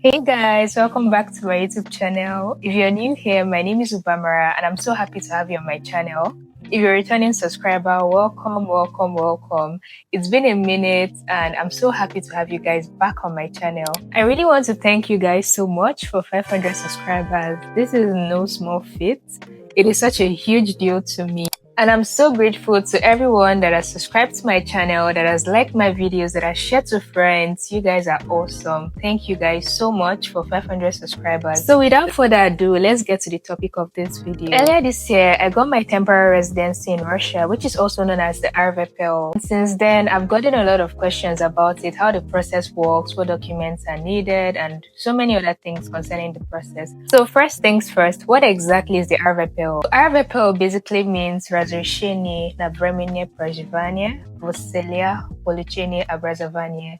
Hey guys, welcome back to my YouTube channel. If you're new here, my name is Ubamara and I'm so happy to have you on my channel. If you're a returning subscriber, welcome. It's been a minute and I'm so happy to have you guys back on my channel. I really want to thank you guys so much for 500 subscribers. This is no small feat. It is such a huge deal to me. And I'm so grateful to everyone that has subscribed to my channel, that has liked my videos, that has shared to friends. You guys are awesome. Thank you guys so much for 500 subscribers. So without further ado, let's get to the topic of this video. Earlier this year, I got my temporary residency in Russia, which is also known as the Rvpo. Since then, I've gotten a lot of questions about it, how the process works, what documents are needed, and so many other things concerning the process. So first things first, what exactly is the Rvpo? Rvpo basically means Разрешение на временное проживание в селе получения образования,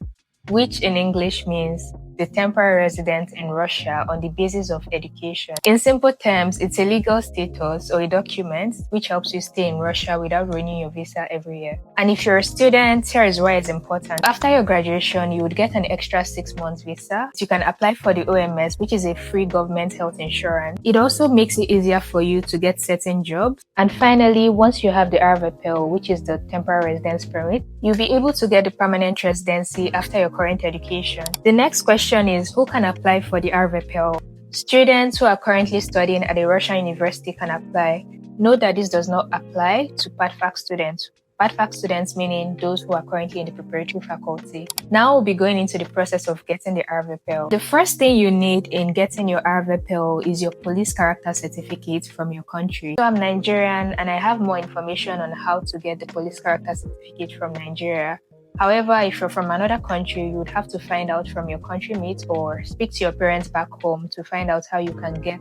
which in English means the temporary resident in Russia on the basis of education. In simple terms, it's a legal status or a document which helps you stay in Russia without renewing your visa every year. And if you're a student, here is why it's important. After your graduation, you would get an extra 6 months visa. You can apply for the OMS, which is a free government health insurance. It also makes it easier for you to get certain jobs. And finally, once you have the Rvpo, which is the temporary residence permit, you'll be able to get the permanent residency after your current education. The next question is, who can apply for the Rvpo? Students who are currently studying at a Russian university can apply. Note that this does not apply to PADFAC students. PADFAC students meaning those who are currently in the preparatory faculty. Now we'll be going into the process of getting the Rvpo. The first thing you need in getting your Rvpo is your police character certificate from your country. So I'm Nigerian and I have more information on how to get the police character certificate from Nigeria. However, if you're from another country, you would have to find out from your countrymates or speak to your parents back home to find out how you can get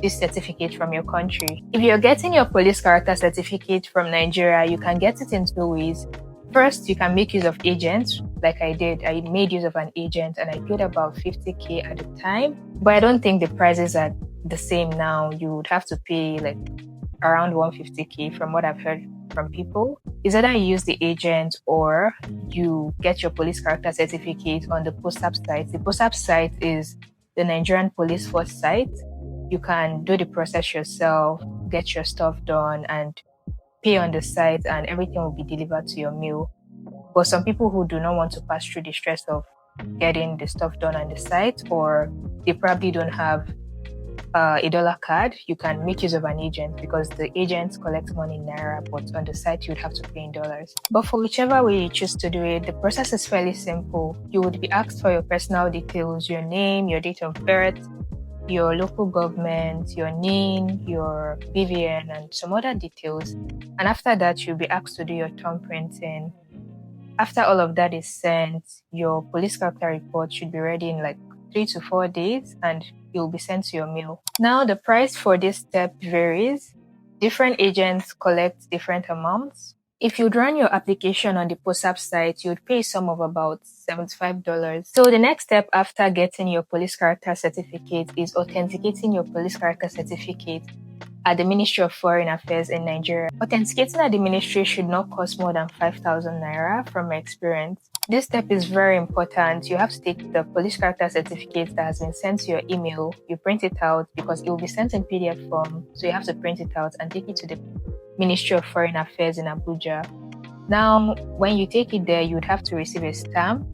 this certificate from your country. If you're getting your police character certificate from Nigeria, you can get it in 2 ways. First, you can make use of agents, like I did. I made use of an agent and I paid about 50k at the time, but I don't think the prices are the same now. You would have to pay like around 150k from what I've heard from people. Is either you use the agent or you get your police character certificate on the Possap site. The Possap site is the Nigerian police force site. You can do the process yourself, get your stuff done and pay on the site and everything will be delivered to your mail. But some people who do not want to pass through the stress of getting the stuff done on the site, or they probably don't have a dollar card, you can make use of an agent because the agents collect money in Naira, but on the site you'd have to pay in dollars. But for whichever way you choose to do it, the process is fairly simple. You would be asked for your personal details, your name, your date of birth, your local government, your name, your BVN, and some other details. And after that, you'll be asked to do your thumb printing. After all of that is sent, your police character report should be ready in like 3 to 4 days and it will be sent to your mail. Now, the price for this step varies. Different agents collect different amounts. If you'd run your application on the Possap site, you'd pay a sum of about $75. So the next step after getting your police character certificate is authenticating your police character certificate at the Ministry of Foreign Affairs in Nigeria. Authenticating at the ministry should not cost more than 5,000 Naira from my experience. This step is very important. You have to take the police character certificate that has been sent to your email. You print it out because it will be sent in PDF form. So you have to print it out and take it to the Ministry of Foreign Affairs in Abuja. Now, when you take it there, you would have to receive a stamp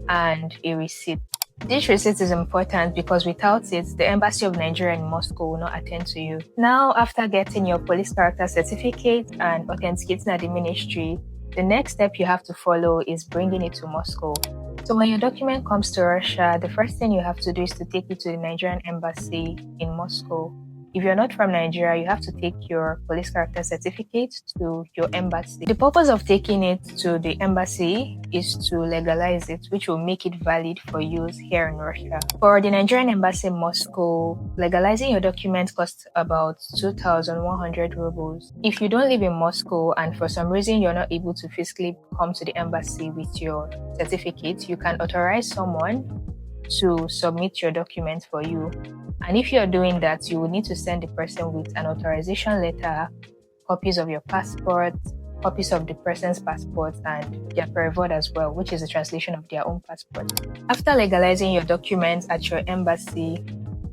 and a receipt. This receipt is important because without it, the Embassy of Nigeria in Moscow will not attend to you. Now, after getting your police character certificate and authenticating at the ministry, the next step you have to follow is bringing it to Moscow. So when your document comes to Russia, the first thing you have to do is to take it to the Nigerian Embassy in Moscow. If you're not from Nigeria, you have to take your police character certificate to your embassy. The purpose of taking it to the embassy is to legalize it, which will make it valid for use here in Russia. For the Nigerian embassy in Moscow, legalizing your document costs about 2,100 rubles. If you don't live in Moscow and for some reason you're not able to physically come to the embassy with your certificate, you can authorize someone to submit your documents for you. And if you're doing that, you will need to send the person with an authorization letter, copies of your passport, copies of the person's passport and their pervod as well, which is a translation of their own passport. After legalizing your documents at your embassy,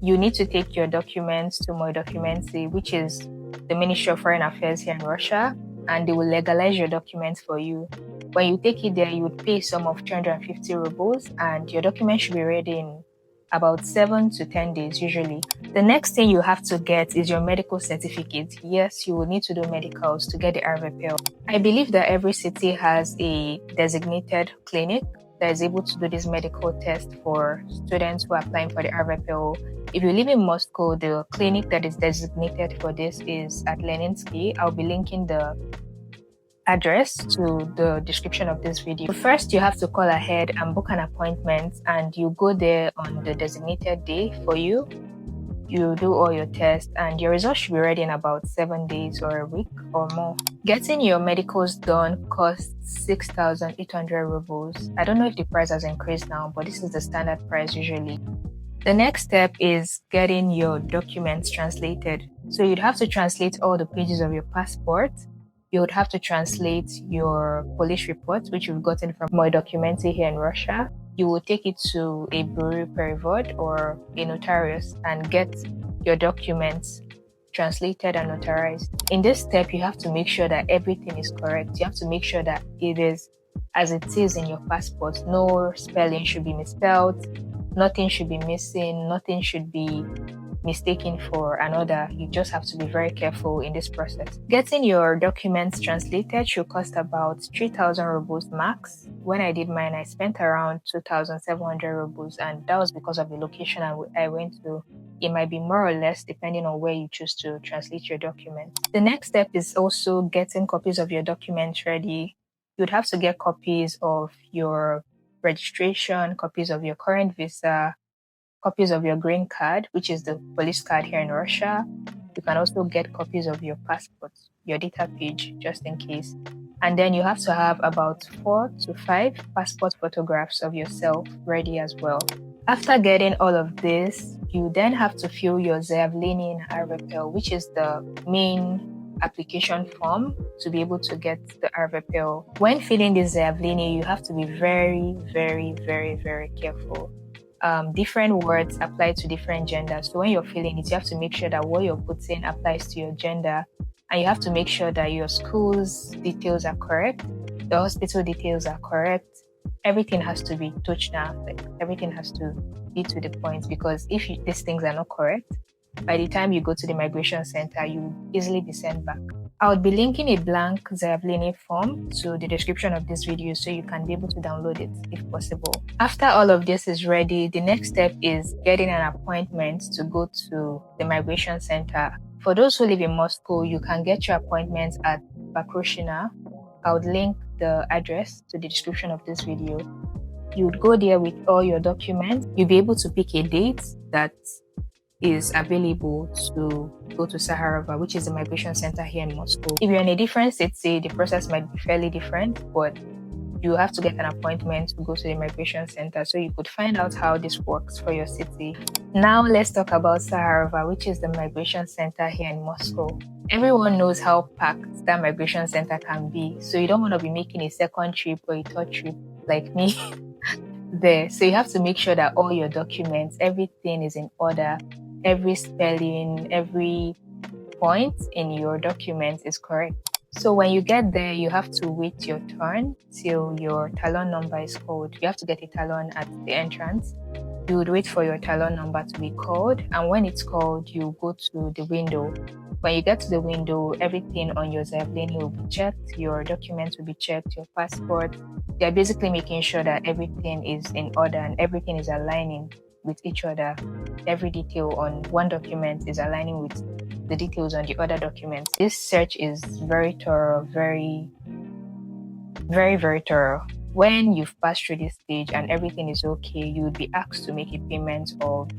you need to take your documents to my Documenty, which is the Ministry of Foreign Affairs here in Russia, and they will legalize your documents for you. When you take it there, you would pay a sum of 350 rubles, and your document should be ready in about 7 to 10 days usually. The next thing you have to get is your medical certificate. Yes, you will need to do medicals to get the Rvpo. I believe that every city has a designated clinic that is able to do this medical test for students who are applying for the Rvpo. If you live in Moscow, the clinic that is designated for this is at Leninsky. I'll be linking the address to the description of this video. First, you have to call ahead and book an appointment, and you go there on the designated day for you. You do all your tests, and your results should be ready in about 7 days or a week or more. Getting your medicals done costs 6,800 rubles. I don't know if the price has increased now, but this is the standard price usually. The next step is getting your documents translated. So you'd have to translate all the pages of your passport. You would have to translate your police report, which you've gotten from my Documenty here in Russia. You will take it to a bureau pervod or a notarius and get your documents translated and notarized. In this step, you have to make sure that everything is correct. You have to make sure that it is as it is in your passport. No spelling should be misspelled. Nothing should be missing. Nothing should be mistaken for another. You just have to be very careful in this process. Getting your documents translated should cost about 3,000 rubles max. When I did mine, I spent around 2,700 rubles, and that was because of the location I went to. It might be more or less depending on where you choose to translate your documents. The next step is also getting copies of your documents ready. You'd have to get copies of your registration, copies of your current visa, copies of your green card, which is the police card here in Russia. You can also get copies of your passport, your data page, just in case. And then you have to have about 4 to 5 passport photographs of yourself ready as well. After getting all of this, you then have to fill your Zayavlenie in Rvpo, which is the main application form to be able to get the Rvpo. When filling this Zayavlenie, you have to be very, very, very, very careful. Different words apply to different genders. So when you're filling it, you have to make sure that what you're putting applies to your gender. And you have to make sure that your school's details are correct, the hospital details are correct. Everything has to be touched now. Like, everything has to be to the point, because if these things are not correct, by the time you go to the migration center, you will easily be sent back. I would be linking a blank Zayavlenie form to the description of this video so you can be able to download it if possible. After all of this is ready, the next step is getting an appointment to go to the migration center. For those who live in Moscow, you can get your appointments at Bakhrushina. I would link the address to the description of this video. You would go there with all your documents. You'll be able to pick a date that is available to go to Saharova, which is the migration center here in Moscow. If you're in a different city, the process might be fairly different, but you have to get an appointment to go to the migration center so you could find out how this works for your city. Now let's talk about Saharova, which is the migration center here in Moscow. Everyone knows how packed that migration center can be, so you don't want to be making a second trip or a third trip like me there. So you have to make sure that all your documents, everything is in order. Every spelling, every point in your document is correct. So when you get there, you have to wait your turn till your talon number is called. You have to get a talon at the entrance. You would wait for your talon number to be called, and when it's called, you go to the window. When you get to the window, everything on your Zayavlenie will be checked, your documents will be checked, your passport. They're basically making sure that everything is in order and everything is aligning with each other. Every detail on one document is aligning with the details on the other documents. This search is very thorough, very, very, very thorough. When you've passed through this stage and everything is okay, you would be asked to make a payment of,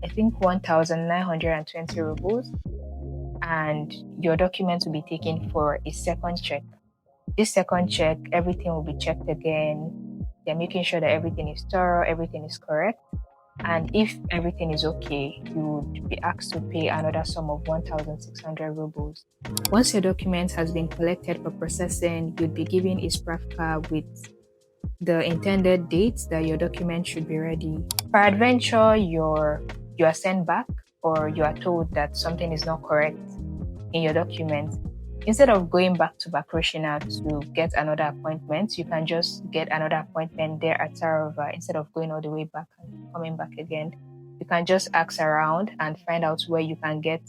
I think, 1,920 rubles, and your documents will be taken for a second check. This second check, everything will be checked again. They're making sure that everything is thorough, everything is correct. And if everything is okay, you would be asked to pay another sum of 1,600 rubles. Once your document has been collected for processing, you'd be given a spravka with the intended dates that your document should be ready. Peradventure, you are sent back, or you are told that something is not correct in your document. Instead of going back to Bakhrushina to get another appointment, you can just get another appointment there at Saharova instead of going all the way back and coming back again. You can just ask around and find out where you can get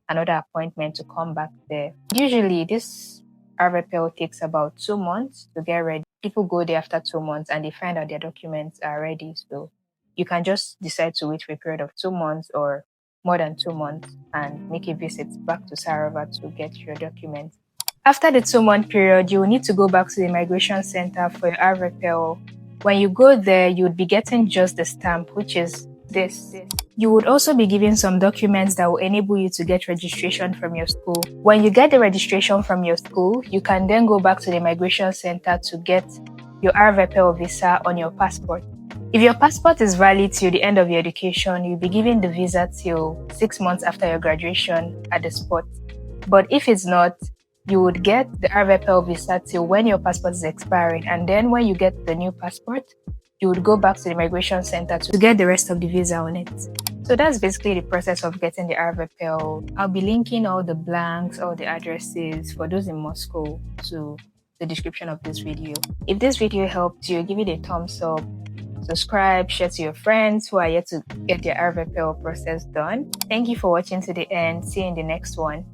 another appointment to come back there. Usually, this Rvpo takes about 2 months to get ready. People go there after 2 months and they find out their documents are ready. So you can just decide to wait for a period of 2 months or more than 2 months and make a visit back to Saharova to get your documents. After the 2-month period, you will need to go back to the immigration center for your Rvpo. When you go there, you would be getting just the stamp, which is this. You would also be given some documents that will enable you to get registration from your school. When you get the registration from your school, you can then go back to the immigration center to get your Rvpo visa on your passport. If your passport is valid till the end of your education, you'll be given the visa till 6 months after your graduation at the spot. But if it's not, you would get the Rvpo visa till when your passport is expiring, and then when you get the new passport, you would go back to the immigration center to get the rest of the visa on it. So that's basically the process of getting the Rvpo. I'll be linking all the blanks, all the addresses for those in Moscow to the description of this video. If this video helped you, give it a thumbs up, subscribe, share to your friends who are yet to get their Rvpo process done. Thank you for watching to the end. See you in the next one.